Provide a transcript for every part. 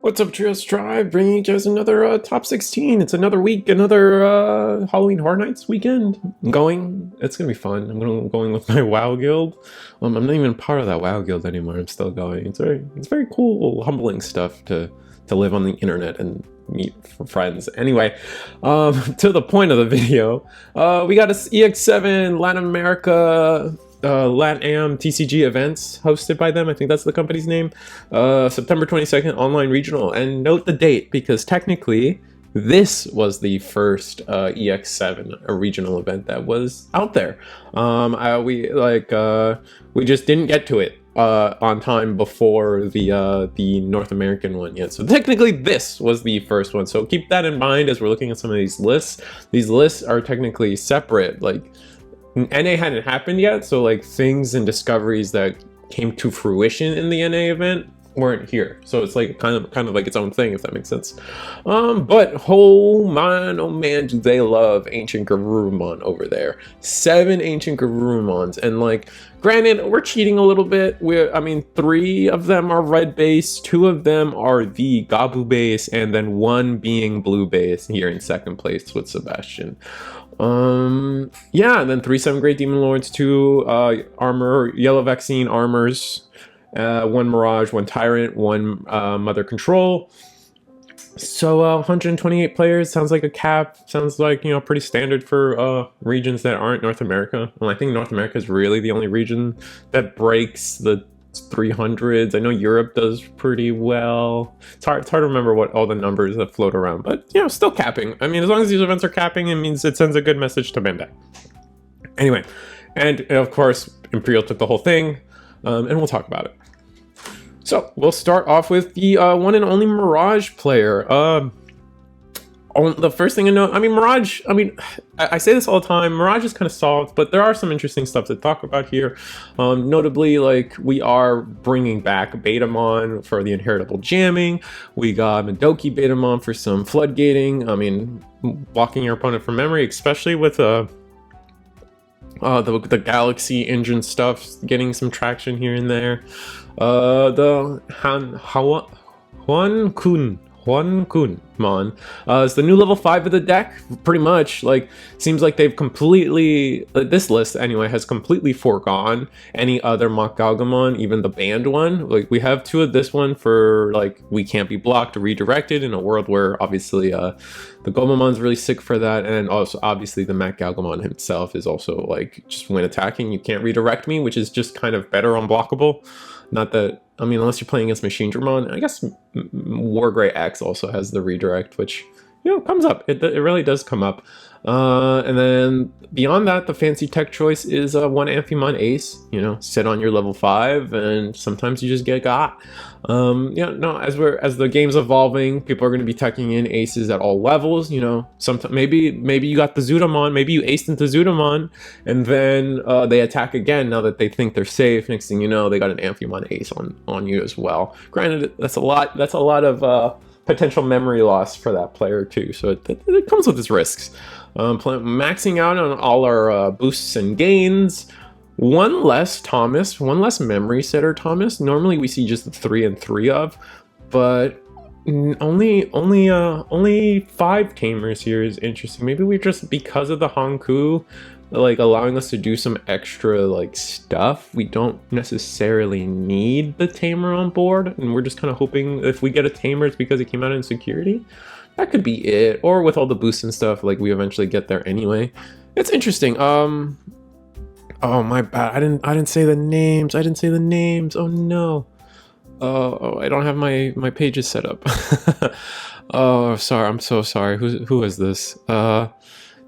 What's up, Trios Tribe? Bringing you guys another top 16. It's another week, another Halloween Horror Nights weekend. I'm going. It's gonna be fun. I'm going with my WoW guild. I'm not even part of that WoW guild anymore. I'm still going. It's very cool, humbling stuff to live on the internet and meet friends. Anyway, to the point of the video, we got a EX07 Latin America. LATAM TCG events hosted by them. I think that's the company's name. September 22nd, online regional. And note the date because technically this was the first EX7 a regional event that was out there. We just didn't get to it on time before the North American one yet. So technically this was the first one. So keep that in mind as we're looking at some of these lists. These lists are technically separate. Like, NA hadn't happened yet, so like things and discoveries that came to fruition in the NA event weren't here. So it's like kind of like its own thing, if that makes sense. But oh man, do they love ancient Garurumon over there. 7 ancient Garurumons, and like, granted, we're cheating a little bit. I mean, 3 of them are red base, 2 of them are the Gabu base, and then 1 being blue base here in second place with Sebastian. Yeah, and then 3/7 Great Demon Lords, 2 armor, yellow vaccine armors, 1 Mirage, 1 Tyrant, 1 Mother Control. So 128 players sounds like a cap. Sounds like, you know, pretty standard for regions that aren't North America. Well, I think North America is really the only region that breaks the 300s. I know Europe does pretty well. It's hard to remember what all the numbers that float around, but you know, still capping. I mean, as long as these events are capping, it means it sends a good message to Bandai. Anyway, and of course, Imperial took the whole thing, and we'll talk about it. So we'll start off with the one and only Mirage player. The first thing to note, I mean, Mirage, I say this all the time, Mirage is kind of soft, but there are some interesting stuff to talk about here. Notably, like, we are bringing back Betamon for the inheritable jamming. We got Madoki Betamon for some floodgating. I mean, blocking your opponent from memory, especially with the Galaxy engine stuff getting some traction here and there. The Huan Kunmon is the new level 5 of the deck. Pretty much, like, seems like they've completely, this list anyway, has completely foregone any other Mock Galgamon, even the banned one. Like, we have 2 of this one for, like, we can't be blocked or redirected in a world where obviously the Gomamon's really sick for that, and also obviously the Mac Galgamon himself is also like, just when attacking you can't redirect me, which is just kind of better unblockable. Not that, I mean, unless you're playing against Machine Dramon. I guess Wargrey X also has the redirect, which, you know, comes up. It really does come up. And then beyond that, the fancy tech choice is 1 Amphimon Ace. You know, sit on your level 5, and sometimes you just get got. Yeah, no, as the game's evolving, people are going to be teching in aces at all levels. You know, sometimes maybe you got the Zudamon, maybe you aced into Zudamon, and then they attack again now that they think they're safe. Next thing you know, they got an Amphimon Ace on you as well. Granted, that's a lot of potential memory loss for that player too, so it comes with its risks. Maxing out on all our boosts and gains. 1 less Thomas, 1 less memory setter Thomas. Normally we see just the 3 and 3 of, but only 5 tamers here is interesting. Maybe we just, because of the Hanku, like, allowing us to do some extra like stuff, we don't necessarily need the tamer on board, and we're just kind of hoping if we get a tamer it's because it came out in security. That could be it, or with all the boosts and stuff, like, we eventually get there anyway. It's interesting. Oh, my bad, I didn't say the names. Oh no. Oh, I don't have my pages set up. Oh, sorry, I'm so sorry. Who is this?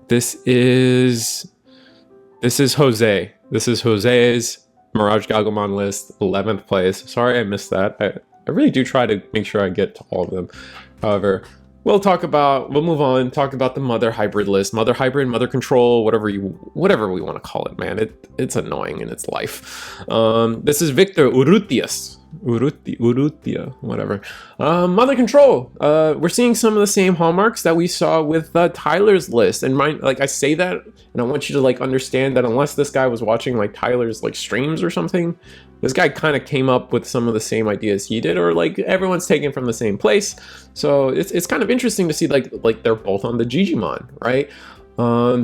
This is Jose. This is Jose's Mirage Galgamon list, 11th place. Sorry I missed that. I really do try to make sure I get to all of them. However, we'll move on, talk about the Mother Hybrid list. Mother Hybrid, Mother Control, whatever we want to call it, man. It's annoying in its life. This is Victor Urrutia, whatever. Mother Control. We're seeing some of the same hallmarks that we saw with Tyler's list. And like, I say that, and I want you to like understand that unless this guy was watching like Tyler's like streams or something, this guy kind of came up with some of the same ideas he did, or like everyone's taken from the same place. So it's kind of interesting to see like they're both on the Digimon, right?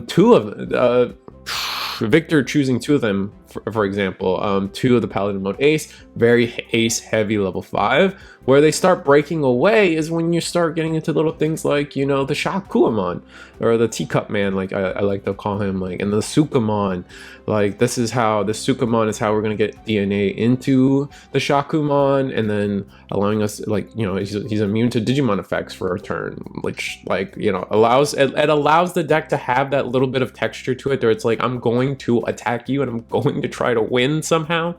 Two of Victor choosing two of them, for example, two of the Paladin mode ace, very ace heavy level 5. Where they start breaking away is when you start getting into little things like, you know, the Shakuamon or the Teacup Man, like I like to call him, like, and the Sukamon. Like, this is how the Sukamon is how we're gonna get DNA into the Shakumon, and then allowing us, like, you know, he's immune to Digimon effects for a turn, which, like, you know, allows it allows the deck to have that little bit of texture to it, where it's like, I'm going to attack you and I'm going to try to win somehow.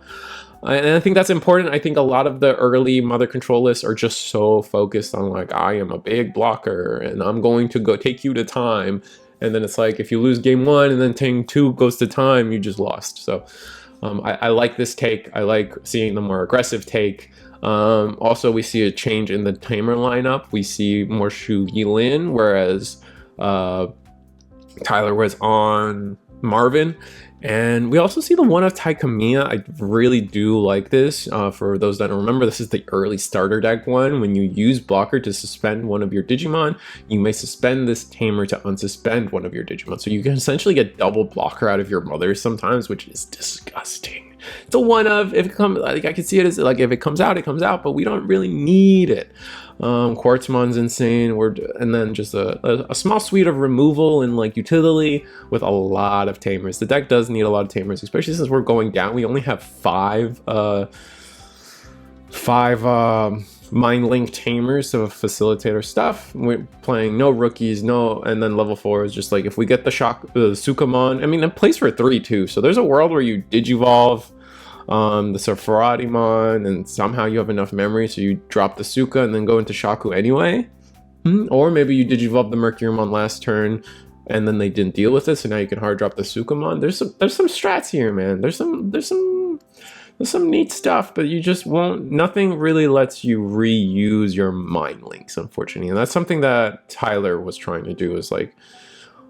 And I think that's important. I think a lot of the early Mother Control lists are just so focused on, like, I am a big blocker and I'm going to go take you to time. And then it's like, if you lose game 1 and then game 2 goes to time, you just lost. So I like this take. I like seeing the more aggressive take. Also, we see a change in the tamer lineup. We see more Shu Yilin, whereas Tyler was on Marvin. And we also see the one of Taikamiya. I really do like this. For those that don't remember, this is the early starter deck one. When you use blocker to suspend one of your Digimon, you may suspend this tamer to unsuspend one of your Digimon. So you can essentially get double blocker out of your mother sometimes, which is disgusting. It's a one of, if it comes, like, I can see it as like, if it comes out, it comes out, but we don't really need it. Quartzmon's insane. And then just a small suite of removal and like utility with a lot of tamers. The deck does need a lot of tamers, especially since we're going down. We only have five mind link tamers to facilitate our stuff. We're playing no rookies, and then level 4 is just like, if we get the Sukamon, I mean, it plays for 3 too. So there's a world where you Digivolve the Sephirothimon, and somehow you have enough memory, so you drop the Suka and then go into Shaku anyway. Or maybe you Digivolve the Mercurymon last turn, and then they didn't deal with it, so now you can hard drop the Sukamon. There's some strats here, man. There's some neat stuff, but you just won't. Nothing really lets you reuse your mind links, unfortunately, and that's something that Tyler was trying to do. Is like.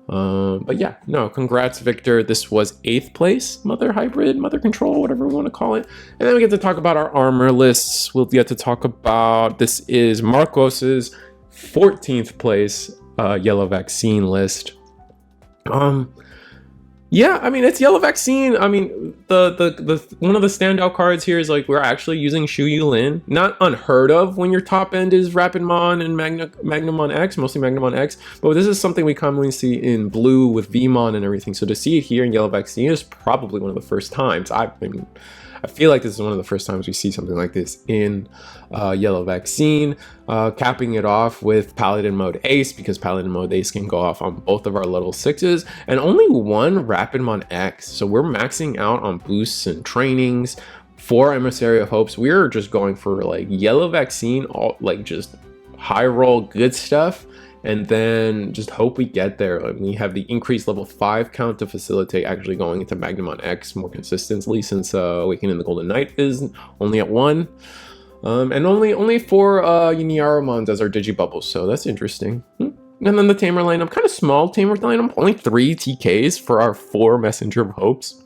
But yeah, no, congrats, Victor. This was 8th place, Mother Hybrid, Mother Control, whatever we want to call it. And then we get to talk about our armor lists. We'll get to talk about, this is Marcos's 14th place Yellow Vaccine list. Yeah, I mean, it's Yellow Vaccine. I mean, the one of the standout cards here is like, we're actually using Shu Yulin. Not unheard of when your top end is Rapidmon and Magnamon X, mostly Magnamon X. But this is something we commonly see in blue with Vmon and everything. So to see it here in Yellow Vaccine is probably one of the first times. I feel like this is one of the first times we see something like this in Yellow Vaccine. Capping it off with Paladin Mode Ace, because Paladin Mode Ace can go off on both of our level 6s, and only one Rapidmon X. So we're maxing out on boosts and trainings for Emissary of Hopes. We're just going for like Yellow Vaccine, all like just high roll good stuff. And then just hope we get there. Like, we have the increased level 5 count to facilitate actually going into Magnamon X more consistently, since Awakening the Golden Knight is only at 1. And only 4 Uniaromons as our Digibubbles, so that's interesting. And then the Tamer lineup, kind of small Tamer lineup, only 3 TKs for our 4 Messenger of Hopes.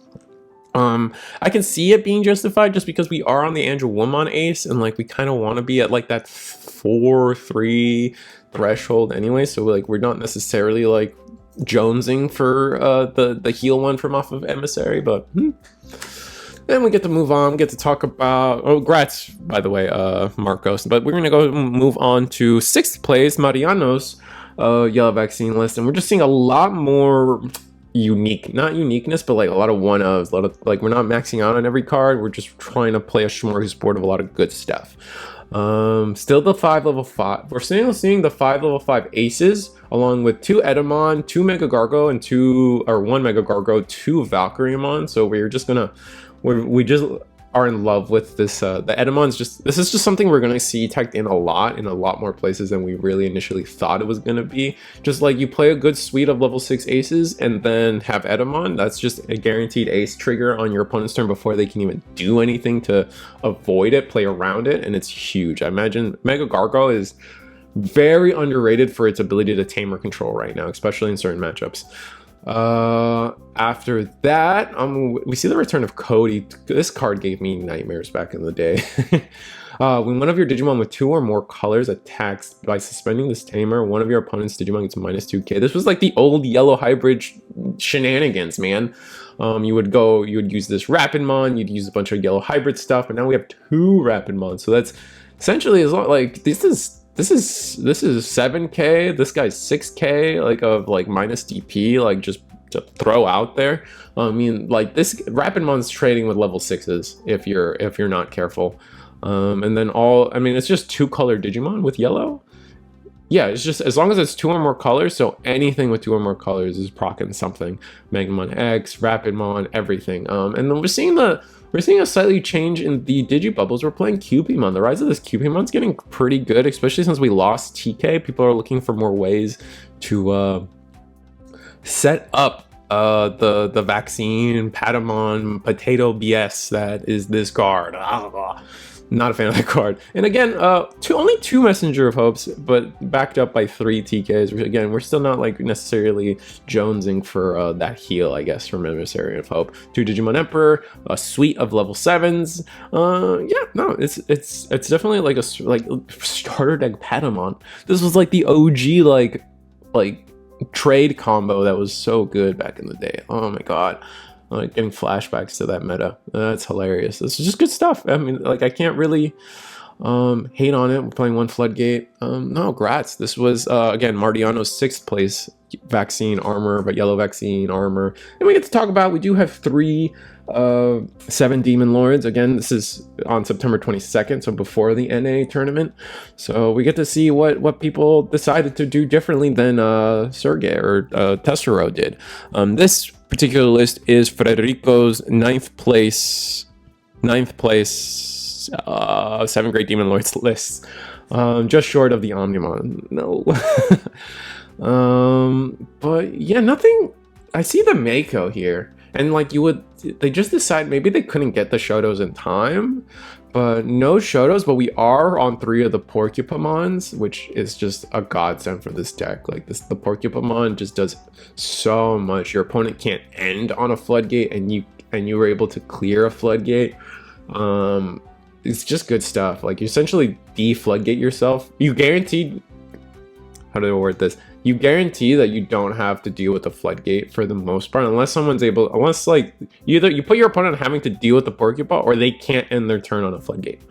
I can see it being justified just because we are on the Angewomon Ace, and like we kind of want to be at like that 4-3 threshold anyway, so like we're not necessarily like jonesing for the heal one from off of Emissary, but then we get to move on. We get to talk about, oh, congrats by the way, Marcos, but we're gonna go move on to 6th place, Mariano's Yellow Vaccine list, and we're just seeing a lot more not uniqueness, but like a lot of one-ofs, a lot of, like, we're not maxing out on every card, we're just trying to play a smorgasbord of a lot of good stuff. Still the 5 level 5. We're still seeing the 5 level 5 aces, along with 2 Edamon, 2 Mega Gargo, and 1 Mega Gargo, 2 Valkyriemon. So we're just gonna, we just are in love with this. The Edamon's this is just something we're gonna see tagged in a lot more places than we really initially thought it was gonna be. Just like you play a good suite of level 6 aces and then have Edamon, that's just a guaranteed ace trigger on your opponent's turn before they can even do anything to avoid it, play around it, and it's huge. I imagine Mega Gargo is very underrated for its ability to tamer control right now, especially in certain matchups. After that, we see the return of Cody. This card gave me nightmares back in the day. When one of your Digimon with 2 or more colors attacks by suspending this tamer, one of your opponent's Digimon gets -2k. This was like the old yellow hybrid shenanigans, man. You would use this Rapidmon, you'd use a bunch of yellow hybrid stuff, but now we have 2 Rapidmon. So that's essentially as long, like this is 7k. This guy's 6k, like of like minus DP, like just to throw out there. I mean, like this Rapidmon's trading with level 6s if you're not careful. And then I mean, it's just 2 color Digimon with yellow. Yeah, it's just as long as it's 2 or more colors, so anything with 2 or more colors is proccing something. Megamon X, Rapidmon, everything. And then we're seeing a slightly change in the Digibubbles. We're playing Cupimon. The rise of this Cupimon's getting pretty good, especially since we lost TK. People are looking for more ways to set up the vaccine Patamon potato BS that is this card. Not a fan of that card. And again, only 2 Messenger of Hopes, but backed up by 3 TKs. Again, we're still not like necessarily jonesing for that heal, I guess, from Emissary of Hope. 2 Digimon Emperor, a suite of level 7s. Yeah, no, it's definitely like a starter deck Patamon. This was like the OG like trade combo that was so good back in the day. Oh my god. Like getting flashbacks to that meta. That's hilarious. This is just good stuff. I mean, like I can't really hate on it. We're playing 1 Floodgate. No, grats. This was again Mardiano's 6th place vaccine armor, but yellow vaccine armor. And we get to talk about, we do have 3 7 Demon Lords. Again, this is on September 22nd, so before the NA tournament. So we get to see what people decided to do differently than Sergey or Tessero did. This particular list is Frederico's 9th place 7 Great Demon Lords list. Just short of the Omnimon. No. But yeah, nothing. I see the Mako here, and like they just decide maybe they couldn't get the Shotos in time, but no Shotos. But we are on 3 of the Porcupamons, which is just a godsend for this deck. Like the Porcupamon just does so much. Your opponent can't end on a Floodgate, and you were able to clear a Floodgate. It's just good stuff. Like you essentially de-Floodgate yourself. You guaranteed. How do I word this? You guarantee that you don't have to deal with the Floodgate for the most part, unless like either you put your opponent having to deal with the Porcupine, or they can't end their turn on a Floodgate,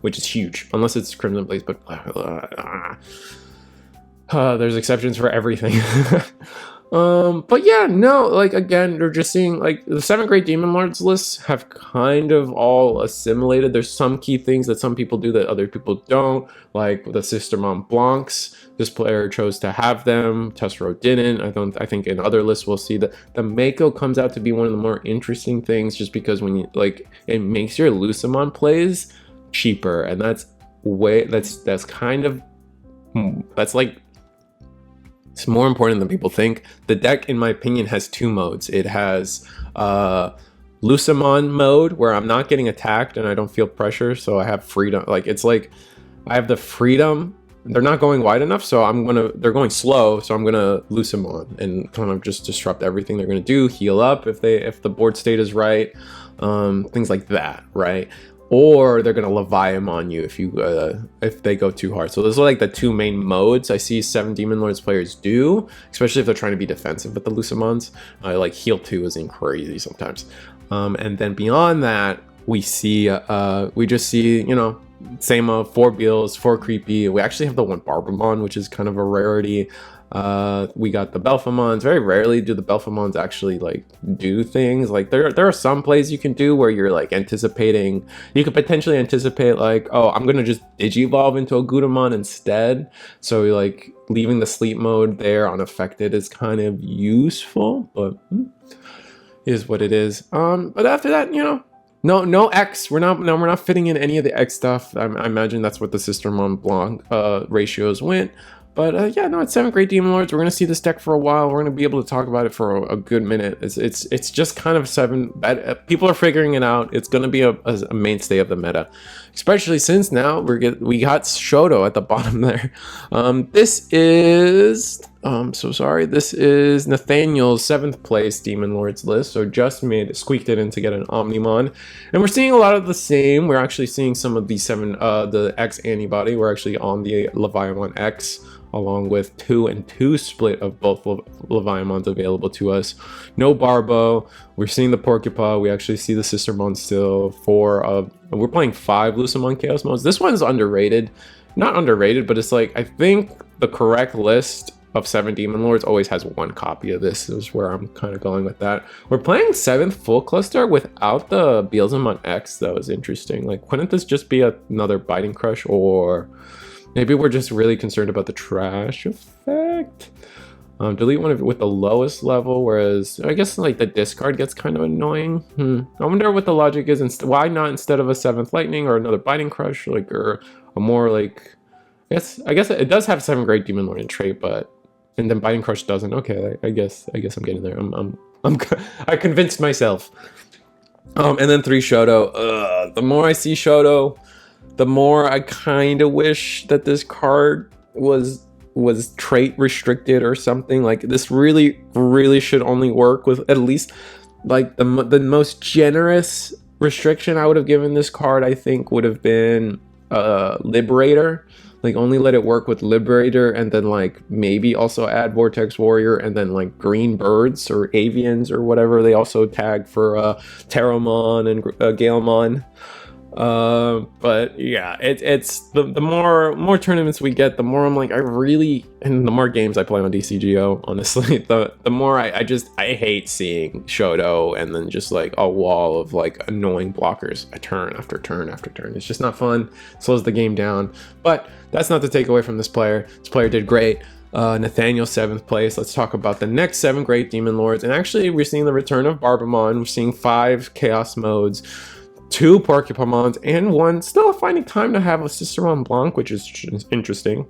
which is huge, unless it's Crimson Blaze. But there's exceptions for everything. But yeah, no, like again, they're just seeing like the 7 Great Demon Lords lists have kind of all assimilated. There's some key things that some people do that other people don't, like the Sister Mom Blancs. This player chose to have them. Tessero didn't. I think in other lists we'll see that the Mako comes out to be one of the more interesting things, just because when you like it makes your Lucamon plays cheaper, and that's like. It's more important than people think. The deck, in my opinion, has 2 modes. It has Lucamon mode, where I'm not getting attacked and I don't feel pressure, so I have freedom. Like it's like I have the freedom. They're not going wide enough, so they're going slow, so I'm gonna Lucamon and kind of just disrupt everything they're gonna do. Heal up if the board state is right, things like that, right? Or they're gonna Leviathan on you if they go too hard. So those are like the 2 main modes I see 7 Demon Lords players do, especially if they're trying to be defensive with the Lucamons. Like heal 2 is crazy sometimes. And then beyond that, we just see, you know, same 4 Beals, 4 Creepy. We actually have the 1 Barbamon, which is kind of a rarity. We got the Belphamons. Very rarely do the Belphamons actually like do things. Like there are some plays you can do where you're like anticipating, you could potentially anticipate like, oh, I'm gonna just Digivolve into a Gudamon instead. So like leaving the sleep mode there unaffected is kind of useful, but is what it is. But after that, you know, no X. We're not fitting in any of the X stuff. I imagine that's what the Sister Mom Blanc ratios went. But yeah, no, it's 7 Great Demon Lords. We're gonna see this deck for a while. We're gonna be able to talk about it for a good minute. It's just kind of 7. People are figuring it out. It's gonna be a mainstay of the meta, especially since now we got Shoto at the bottom there. This is So sorry. This is Nathaniel's 7th place Demon Lords list. So just squeaked it in to get an Omnimon. And we're seeing a lot of the same. We're actually seeing some of the the X antibody. We're actually on the Leviathan X, along with 2 and 2 split of both Leviathans available to us. No Barbo. We're seeing the Porcupine. We actually see the Sistermon still. We're playing 5 Lucamon Chaos modes. This one's underrated. Not underrated, but it's like, I think the correct list of 7 Demon Lords always has 1 copy of this, is where I'm kind of going with that. We're playing 7th full cluster without the Beelzemon X. That was interesting. Like, couldn't this just be another Biting Crush? Or maybe we're just really concerned about the trash effect? Delete one with the lowest level, whereas I guess like the discard gets kind of annoying. I wonder what the logic is. Why not instead of a 7th Lightning or another Biting Crush, like, or a more like, I guess it does have 7 Great Demon Lord in trait, but and then Biting Crush doesn't. Okay, I guess I'm getting there. I convinced myself. And then 3 Shoto. The more I see Shoto, the more I kind of wish that this card was trait restricted or something. Like, this really should only work with at least like the most generous restriction I would have given this card, I think, would have been Liberator. Like, only let it work with Liberator, and then like maybe also add Vortex Warrior, and then like Green Birds or Avians or whatever they also tag for Terramon and Galemon. But yeah, it's the more tournaments we get, the more I'm like, and the more games I play on DCGO, honestly, the more I hate seeing Shoto and then just like a wall of like annoying blockers turn after turn after turn. It's just not fun. Slows the game down. But that's not the takeaway from this player. This player did great. Nathaniel 7th place. Let's talk about the next 7 Great Demon Lords. And actually, we're seeing the return of Barbamon. We're seeing 5 Chaos modes, 2 Porcupamons, and 1 still finding time to have a Cicerone Blanc, which is interesting.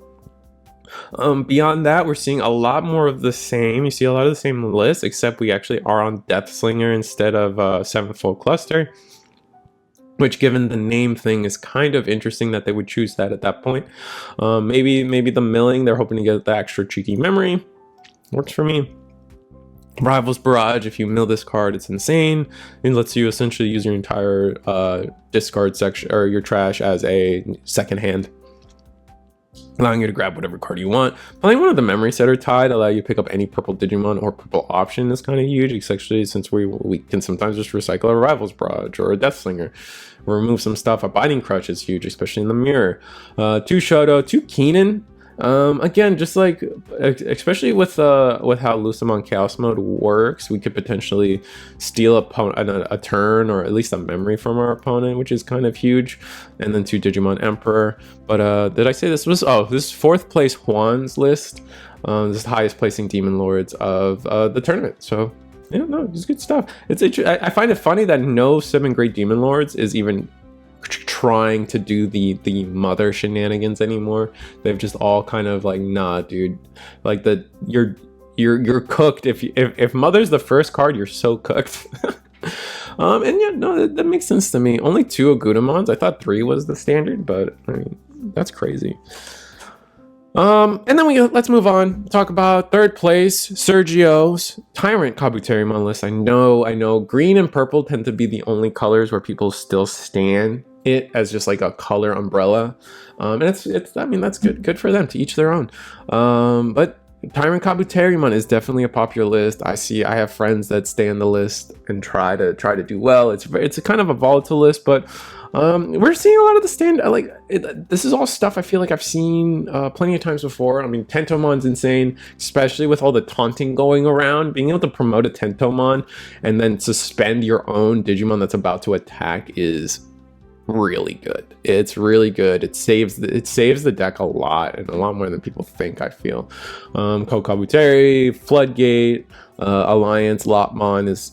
Beyond that, we're seeing a lot more of the same. You see a lot of the same lists, except we actually are on Deathslinger instead of 7th full cluster, which, given the name thing, is kind of interesting that they would choose that at that point. Maybe the milling, they're hoping to get the extra cheeky memory. Works for me. Rivals Barrage, if you mill this card, it's insane. It lets you essentially use your entire discard section or your trash as a second hand, allowing you to grab whatever card you want. Playing one of the memory setter tide, allow you to pick up any purple Digimon or purple option, is kind of huge, especially since we can sometimes just recycle a Rivals Barrage or a Deathslinger. Remove some stuff. A Biting Crush is huge, especially in the mirror. 2 Shoto, 2 Keenan. Again, just like, especially with how Lucamon Chaos mode works, we could potentially steal a turn or at least a memory from our opponent, which is kind of huge. And then 2 Digimon Emperor. But did I say this was this is 4th place Juan's list. This is the highest placing Demon Lords of the tournament. So yeah, no, it's good stuff. I find it funny that no 7 Great Demon Lords is even trying to do the mother shenanigans anymore. They've just all kind of like, nah, dude, like you're cooked. If mother's the first card, you're so cooked. And yeah, no, that makes sense to me. Only 2 Agudamons. I thought 3 was the standard, but I mean, that's crazy. And then let's move on. Talk about 3rd place, Sergio's Tyrant Kabuterimon list. I know green and purple tend to be the only colors where people still stand it as just like a color umbrella. And I mean, that's good for them, to each their own. But Tyrant Kabuterimon is definitely a popular list. I have friends that stay on the list and try to do well. It's a kind of a volatile list, but we're seeing a lot of the this is all stuff I feel like I've seen plenty of times before. I mean, Tentomon's insane, especially with all the taunting going around. Being able to promote a Tentomon and then suspend your own Digimon that's about to attack is really good. It's really good. It saves the deck a lot, and a lot more than people think, I feel. Kokabuteri, Floodgate, Alliance, Lotmon is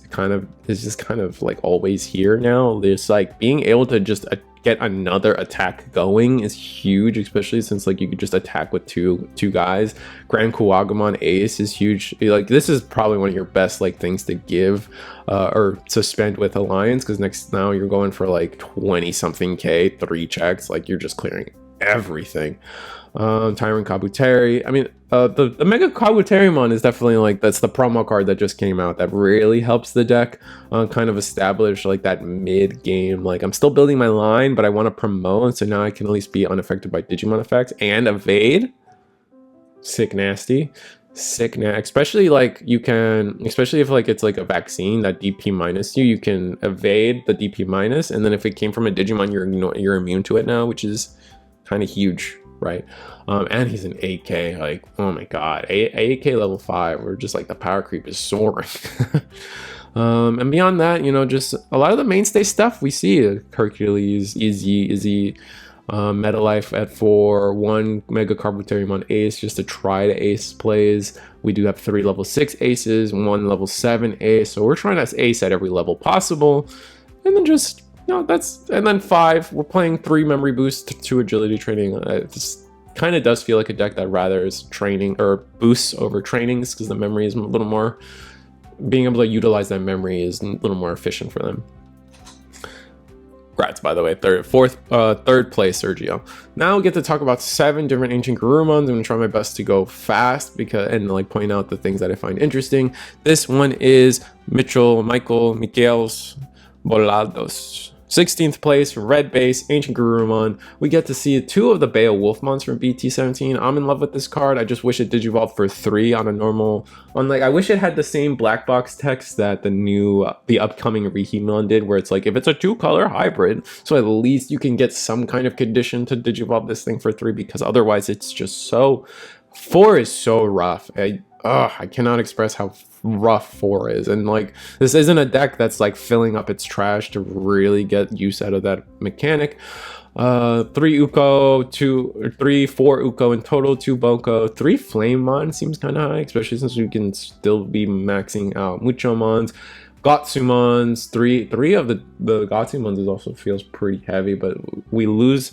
just kind of like always here now. There's like being able to just get another attack going is huge, especially since like you could just attack with two guys. Grand Kuwagamon Ace is huge. Like, this is probably one of your best like things to give or suspend with Alliance, because now you're going for like 20 something K, 3 checks, like you're just clearing everything. Tyrant Kabuteri. I mean, the Mega Kabuterimon is definitely like, that's the promo card that just came out that really helps the deck kind of establish like that mid game. Like, I'm still building my line, but I want to promote, so now I can at least be unaffected by Digimon effects and evade. Sick nasty. Especially like you can, especially if like it's like a vaccine that DP minus you can evade the DP minus, and then if it came from a Digimon, you're immune to it now, which is kind of huge, right? And he's an 8K, like, oh my god, 8K level 5, or just like the power creep is soaring. And beyond that, you know, just a lot of the mainstay stuff we see: Hercules, Izzy, Meta Life at 4, 1 Mega Carbuterimon Ace just to try to ace plays. We do have 3 level 6 aces, 1 level 7 ace, so we're trying to ace at every level possible. And then just, you know, and then 5, we're playing 3 memory boosts, 2 agility training. It just kind of does feel like a deck that rather is training or boosts over trainings, because the memory is a little more, being able to utilize that memory is a little more efficient for them. Congrats, by the way, third place, Sergio. Now we get to talk about 7 different ancient Garurumons. I'm gonna try my best to go fast and like point out the things that I find interesting. This one is Michael Michaels Volados. 16th place, red base, ancient Garurumon. We get to see 2 of the Beowulfmons from BT17. I'm in love with this card. I just wish it digivolved for 3 on a normal, like I wish it had the same black box text that the upcoming Rihimon did, where it's like, if it's a 2-color hybrid, so at least you can get some kind of condition to digivolve this thing for 3, because otherwise it's just so, 4 is so rough. I cannot express how rough 4 is, and like, this isn't a deck that's like filling up its trash to really get use out of that mechanic. 3 Uko, 4 Uko in total, 2 Boko, 3 Flamemon seems kind of high, especially since we can still be maxing out Muchomons. Gotsumons, 3 of the Gotsumons also feels pretty heavy, but we lose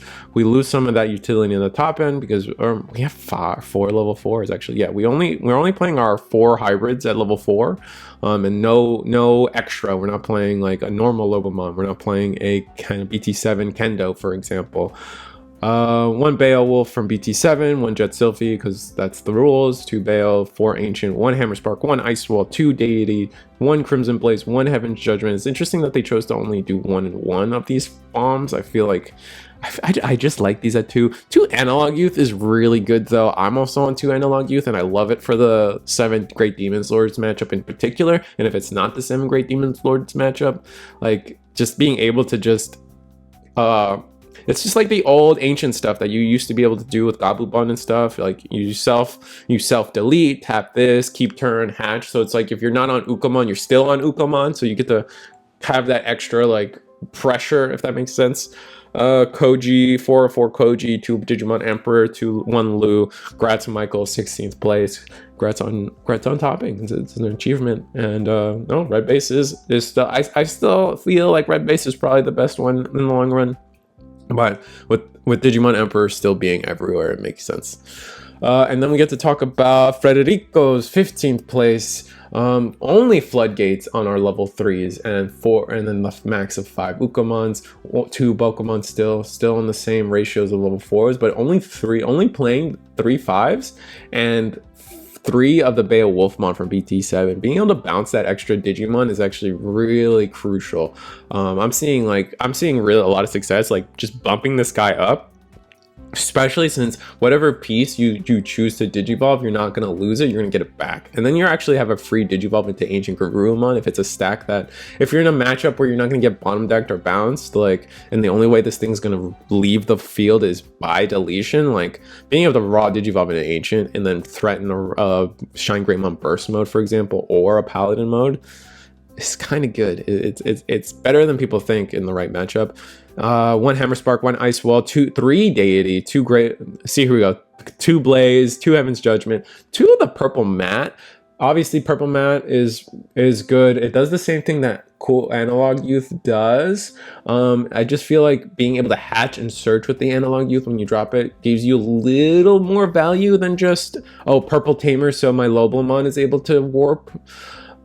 some of that utility in the top end, because we have 4 level 4s actually. Yeah, we're only playing our 4 hybrids at level 4, and no extra. We're not playing like a normal Lobomon. We're not playing a kind of BT7 Kendo, for example. 1 Beowulf from BT7, 1 Jet Sylphie, because that's the rules, 2 Beo, 4 Ancient, 1 Hammer Spark, 1 Ice Wall, 2 Deity, 1 Crimson Blaze, 1 Heaven's Judgment. It's interesting that they chose to only do 1 and 1 of these bombs. I feel like I just like these at 2. 2 Analog Youth is really good though. I'm also on 2 Analog Youth, and I love it for the 7 Great Demons Lords matchup in particular. And if it's not the 7 Great Demons Lords matchup, like just being able to just it's just like the old ancient stuff that you used to be able to do with Gabubon and stuff. Like you self delete, tap this, keep turn, hatch. So it's like if you're not on Ukomon, you're still on Ukomon. So you get to have that extra like pressure, if that makes sense. Koji, 404 Koji, 2 Digimon Emperor, 1 Lu. Congrats Michael, 16th place. Congrats on topping. It's an achievement. And no, red base is still, I still feel like red base is probably the best one in the long run. But with Digimon Emperor still being everywhere, it makes sense. And then we get to talk about Frederico's 15th place. Only floodgates on our level 3s and then the max of 5 Ukomons, 2 Bokomon still in the same ratios of level 4s, but only playing 3 5s and 3 of the Beowulfmon from BT7. Being able to bounce that extra Digimon is actually really crucial. I'm seeing really a lot of success, like just bumping this guy up, especially since whatever piece you choose to digivolve, you're not going to lose it, you're going to get it back, and then you actually have a free digivolve into Ancient Garurumon if it's a stack that, if you're in a matchup where you're not going to get bottom decked or bounced, like, and the only way this thing's going to leave the field is by deletion, like being able to raw digivolve into Ancient and then threaten a Shine Greymon burst mode, for example, or a Paladin mode, is kind of good. It's better than people think in the right matchup. 1 Hammer Spark, 1 Ice Wall, 3 Deity, 2 Great, see, here we go, 2 Blaze, 2 Heaven's Judgment, 2 of the Purple Matte. Obviously Purple Matte is good. It does the same thing that cool Analog Youth does. I just feel like being able to hatch and search with the Analog Youth when you drop it gives you a little more value than just, oh, Purple Tamer, so my Lobomon is able to warp.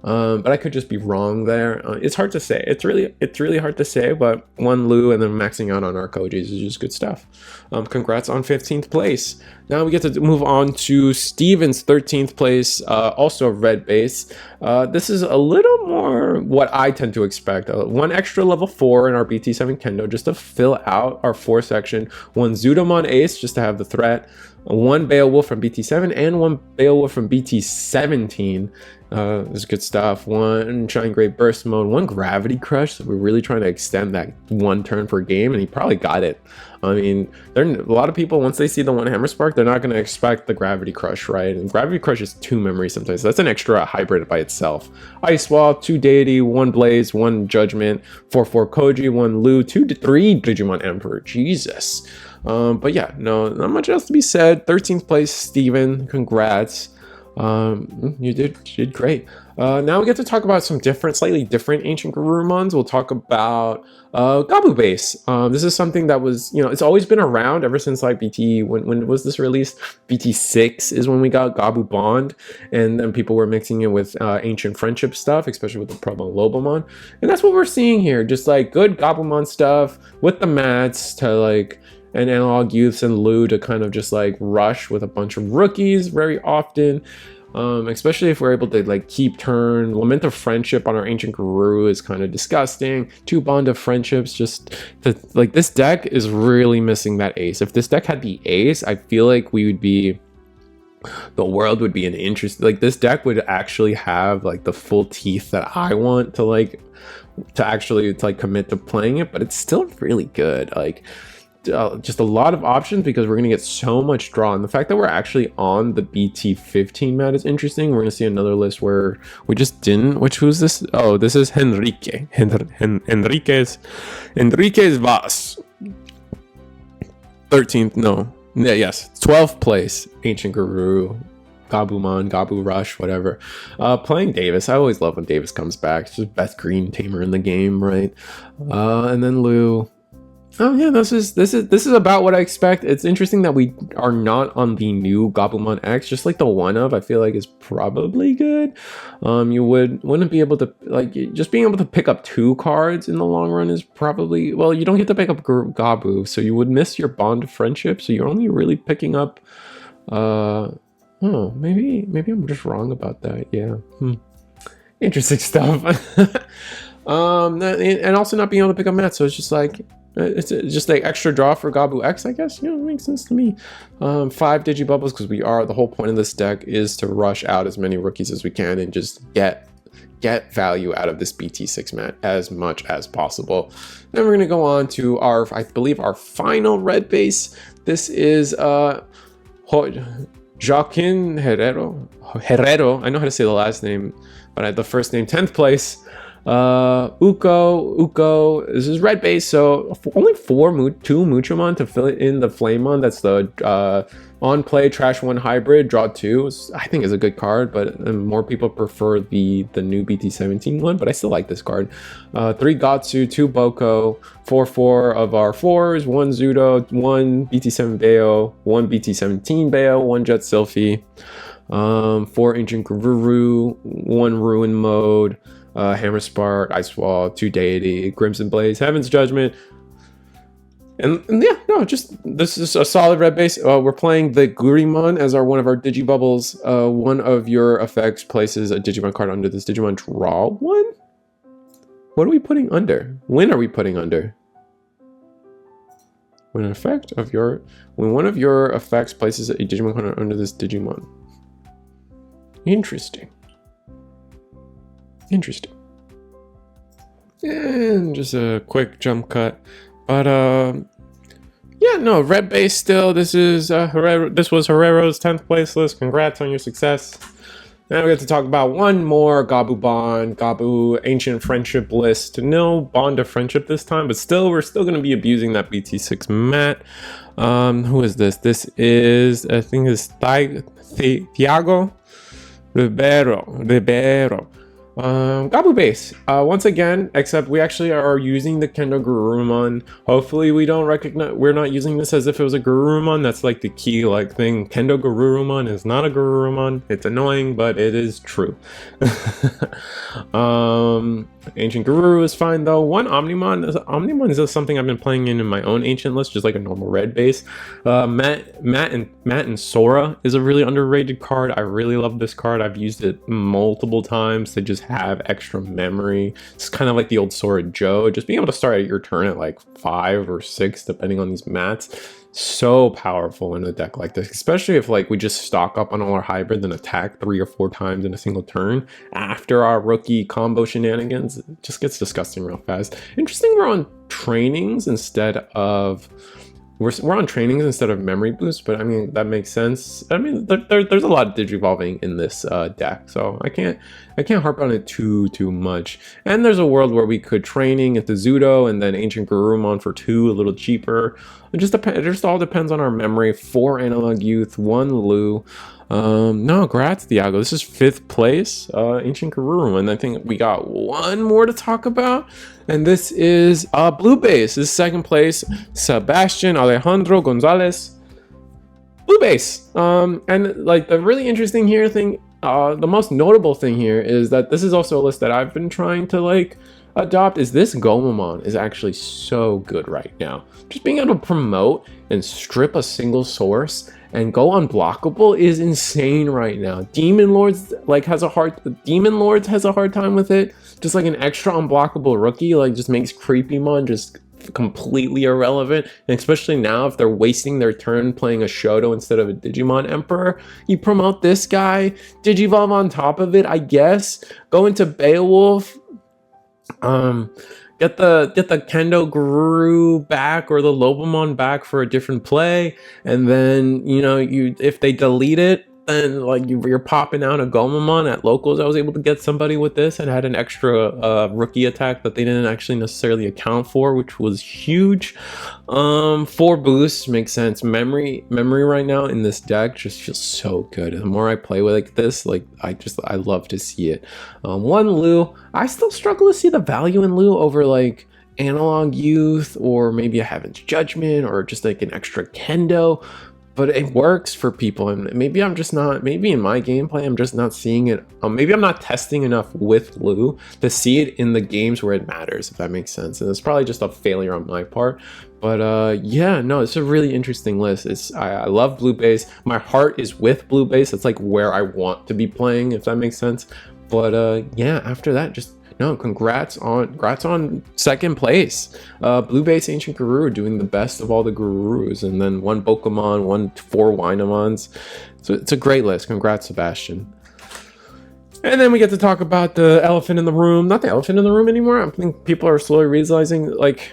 But I could just be wrong there. It's hard to say. It's really hard to say. But one Lu and then maxing out on our Kojis is just good stuff. Congrats on 15th place. Now we get to move on to Steven's 13th place, also red base. This is a little more what I tend to expect. One extra level 4 in our BT7 Kendo just to fill out our 4 section. One Zudomon Ace just to have the threat. One Beowulf from BT7 and one Beowulf from BT17. This is good stuff. One Shine Great Burst Mode, one Gravity Crush. So we're really trying to extend that one turn per game, and he probably got it. I mean, a lot of people, once they see the one Hammer Spark, they're not going to expect the Gravity Crush, right? And Gravity Crush is 2 memories sometimes. So that's an extra hybrid by itself. Ice Wall, 2 Deity, 1 Blaze, 1 Judgment, 4/4 Koji, 1 Lu, 3 Digimon Emperor. Jesus. But yeah, no, not much else to be said. 13th place, Steven. Congrats. You did great. Now we get to talk about some slightly different ancient Garurumons. We'll talk about Gabu base. This is something that was, it's always been around ever since like BT. When was this released? BT6 is when we got Gabu Bond, and then people were mixing it with ancient friendship stuff, especially with the Probon Lobomon, and that's what we're seeing here. Just like good Gabumon stuff with the mats to like. And Analog Youths and Lu to kind of just like rush with a bunch of rookies very often, especially if we're able to like keep turn. Lament of Friendship on our Ancient Guru is kind of disgusting. 2 Bond of Friendships, like this deck is really missing that ace. If this deck had the ace, I feel like the world would be an interest. Like this deck would actually have like the full teeth that I want to actually commit to playing it, but it's still really good. Like. Just a lot of options because we're going to get so much draw. And the fact that we're actually on the BT15 mat is interesting. We're going to see another list where we just didn't. Who's this? Oh, this is Henrique. Enriquez Vaz. 13th, no. Yeah, yes. 12th place, Ancient Guru. Gabumon, Gabu Rush, whatever. Playing Davis. I always love when Davis comes back. It's just best green tamer in the game, right? And then Lu. Oh yeah, this is about what I expect. It's interesting that we are not on the new Gabumon X, just like the one of. I feel like is probably good. You wouldn't be able to just being able to pick up 2 cards in the long run is probably you don't get to pick up Gabu, so you would miss your Bond of Friendship. So you're only really picking up. Maybe I'm just wrong about that. Yeah. Interesting stuff. And also not being able to pick up mats, so it's just like. It's just like extra draw for Gabu X, I guess. It makes sense to me. 5 Digibubbles because the whole point of this deck is to rush out as many rookies as we can and just get value out of this BT6 mat as much as possible. Then we're gonna go on to I believe our final red base. This is Joaquin Herrero. I know how to say the last name, but I had the first name 10th place. Uko, this is red base, so only 2 Muchomon to fill it in the Flamemon. That's the on play trash 1 hybrid, draw 2. I think is a good card, but more people prefer the new BT17 one, but I still like this card. 3 Gatsu, 2 Boko, 4/4 of our 4s, 1 Zudo, 1 BT7 Bayo, 1 BT17 Bayo, 1 Jet Sylphie, 4 Ancient Guru, 1 Ruin Mode, Hammer Spark, Ice Wall, 2 Deity, Crimson Blaze, Heaven's Judgment, and yeah, no, just this is a solid red base. We're playing the Gurimon as one of our Digibubbles. One of your effects places a Digimon card under this Digimon. Draw 1. What are we putting under? When are we putting under? When one of your effects places a Digimon card under this Digimon. Interesting. And just a quick jump cut, but yeah, no, red base still. This is this was Herrero's 10th place list. Congrats on your success. Now we get to talk about one more Gabu Ancient Friendship list. No Bond of Friendship this time, but we're still going to be abusing that BT6 mat. Who is this? This is, I think it's Thiago Ribeiro. Gabu base. Once again, except we actually are using the Kendo Gururumon. Hopefully we don't recognize, we're not using this as if it was a Gururumon. That's like the key like thing. Kendo Gururumon is not a Gururumon. It's annoying, but it is true. Ancient Guru is fine though. One Omnimon is just something I've been playing in my own ancient list, just like a normal red base. Matt and Sora is a really underrated card. I really love this card. I've used it multiple times to just have extra memory. It's kind of like the old Sora Joe, just being able to start at your turn at like 5 or 6 depending on these mats. So powerful in a deck like this, especially if like we just stock up on all our hybrids and attack 3 or 4 times in a single turn after our rookie combo shenanigans. It just gets disgusting real fast. Interesting, we're on trainings instead of we're on trainings instead of memory boost, but I mean that makes sense. I mean there's a lot of digivolving in this deck, so I can't harp on it too much. And there's a world where we could training into Zudo and then Ancient Garurumon for 2, a little cheaper. It just all depends on our memory. 4 Analog Youth, 1 Lu. No, congrats, Diago. This is 5th place, Ancient Garurumon. And I think we got one more to talk about. And this is Blue Base. This is 2nd place, Sebastian Alejandro Gonzalez. Blue Base. And like the really interesting here thing, the most notable thing here is that this is also a list that I've been trying to like adopt. Is this Gomamon is actually so good right now. Just being able to promote and strip a single source and go unblockable is insane right now. Demon Lords has a hard time with it. Just like an extra unblockable rookie like just makes Creepymon just completely irrelevant, and especially now if they're wasting their turn playing a Shoto instead of a Digimon Emperor, you promote this guy, Digivolve on top of it, I guess, go into Beowulf, get the Kendo Guru back or the Lobomon back for a different play, and then if they delete it, then like you're popping out a Gomamon at locals. I was able to get somebody with this and had an extra rookie attack that they didn't actually necessarily account for, which was huge. 4 boosts makes sense. Memory right now in this deck just feels so good. The more I play with like this, like I love to see it. 1 Lu. I still struggle to see the value in Lu over like Analog Youth or maybe a Heaven's Judgment or just like an extra Kendo. But it works for people, and maybe I'm just not, maybe in my gameplay I'm just not seeing it. Maybe I'm not testing enough with Lu to see it in the games where it matters, if that makes sense. And it's probably just a failure on my part. But yeah, no, it's a really interesting list. I love Blue Base. My heart is with Blue Base. It's like where I want to be playing, if that makes sense. But yeah, after that, just no, congrats on 2nd place. Blue Base Ancient Guru doing the best of all the Gurus, and then 1 Bokomon, 4 Wynamons. So it's a great list. Congrats, Sebastian. And then we get to talk about the elephant in the room. Not the elephant in the room anymore. I think people are slowly realizing like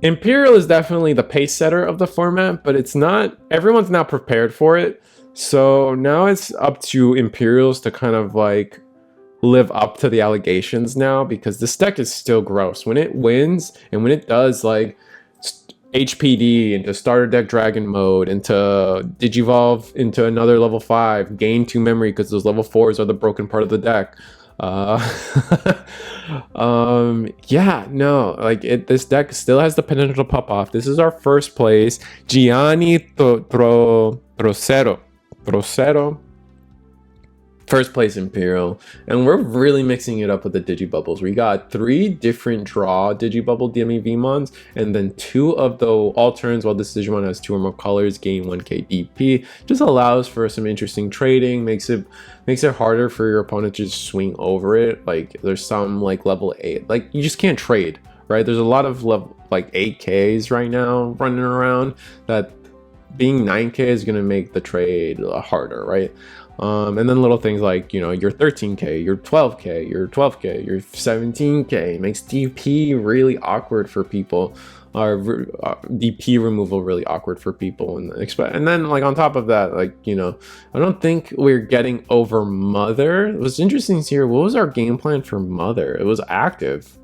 Imperial is definitely the pace setter of the format, but it's not. Everyone's not prepared for it. So now it's up to Imperials to kind of like live up to the allegations now, because this deck is still gross. When it wins and when it does like HPD into starter deck dragon mode, into Digivolve into another level 5, gain 2 memory because those level 4s are the broken part of the deck. Yeah, no, like this deck still has the potential to pop off. This is our 1st place, Gianni Trocero. 1st place Imperial, and we're really mixing it up with the Digibubbles. We got 3 different draw Digibubble DME-Vmons, and then 2 of the alterns, while this Digimon has 2 or more colors, gain 1k DP. Just allows for some interesting trading, makes it harder for your opponent to just swing over it. Like there's some like level 8, like you just can't trade, right? There's a lot of level like 8Ks right now running around that being 9K is going to make the trade harder, right? And then little things like, your 13K, your 12K, your 12K, your 17K makes DP really awkward for people, or DP removal really awkward for people. And then like on top of that, like, I don't think we're getting over Mother. It was interesting to hear, what was our game plan for Mother? It was active.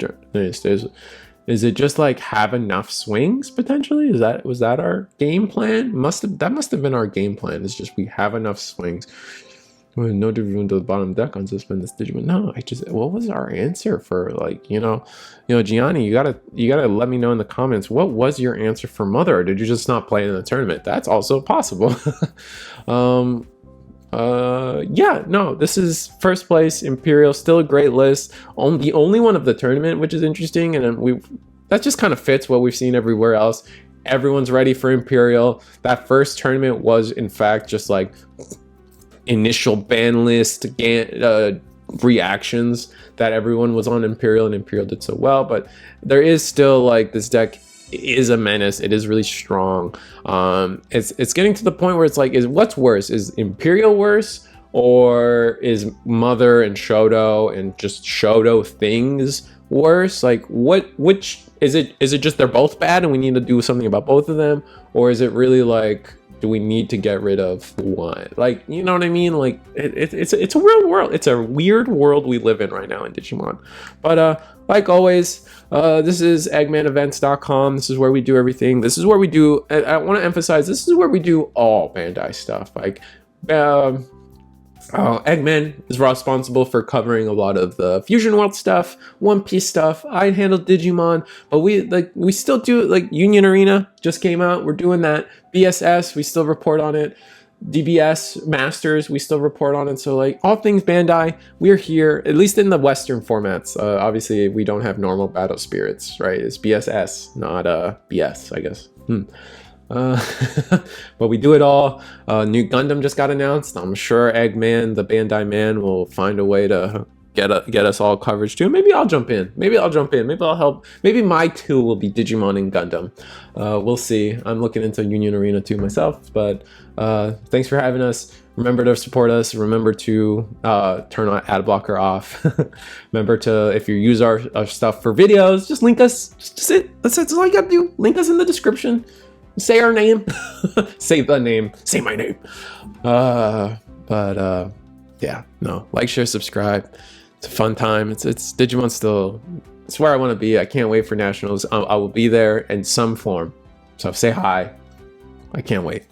Is it just like have enough swings potentially? Was that our game plan? That must have been our game plan. It's just we have enough swings. Well, no Digimon to the bottom deck on suspend this Digimon. No, what was our answer for, like, Gianni, you gotta let me know in the comments, what was your answer for Mother, or did you just not play in the tournament? That's also possible. Yeah, no, this is first place Imperial, still a great list. The only one of the tournament, which is interesting, and that just kind of fits what we've seen everywhere else. Everyone's ready for Imperial. That first tournament was, in fact, just like initial ban list reactions that everyone was on Imperial, and Imperial did so well. But there is still, like, this deck is a menace. It is really strong. It's getting to the point where it's like, what's worse? Is Imperial worse, or is Mother and Shoto and just Shoto things worse? Like, which is it? Is it just they're both bad and we need to do something about both of them, or is it really like, do we need to get rid of one? Like, you know what I mean? Like, it's a real world. It's a weird world we live in right now in Digimon. But like always, this is eggmanevents.com. This is where we do everything. This is where we do, I want to emphasize, this is where we do all Bandai stuff. Like, Eggman is responsible for covering a lot of the Fusion World stuff, One Piece stuff. I handle Digimon, but we still do, like, Union Arena just came out. We're doing that. BSS, we still report on it. DBS Masters, we still report on it. So, like, all things Bandai, we're here, at least in the Western formats. Obviously, we don't have normal Battle Spirits, right? It's BSS, not BS, I guess. But we do it all. New Gundam just got announced. I'm sure Eggman, the Bandai man, will find a way to get us all coverage too. Maybe I'll jump in. Maybe I'll help. Maybe my two will be Digimon and Gundam. We'll see. I'm looking into Union Arena too myself. But thanks for having us. Remember to support us. Remember to turn our ad blocker off. Remember to, if you use our stuff for videos, just link us. That's all you gotta do. Link us in the description. Say our name. Say the name. Say my name. Yeah, no. Like, share, subscribe. It's a fun time. It's Digimon still. It's where I want to be. I can't wait for Nationals. I will be there in some form. So say hi. I can't wait.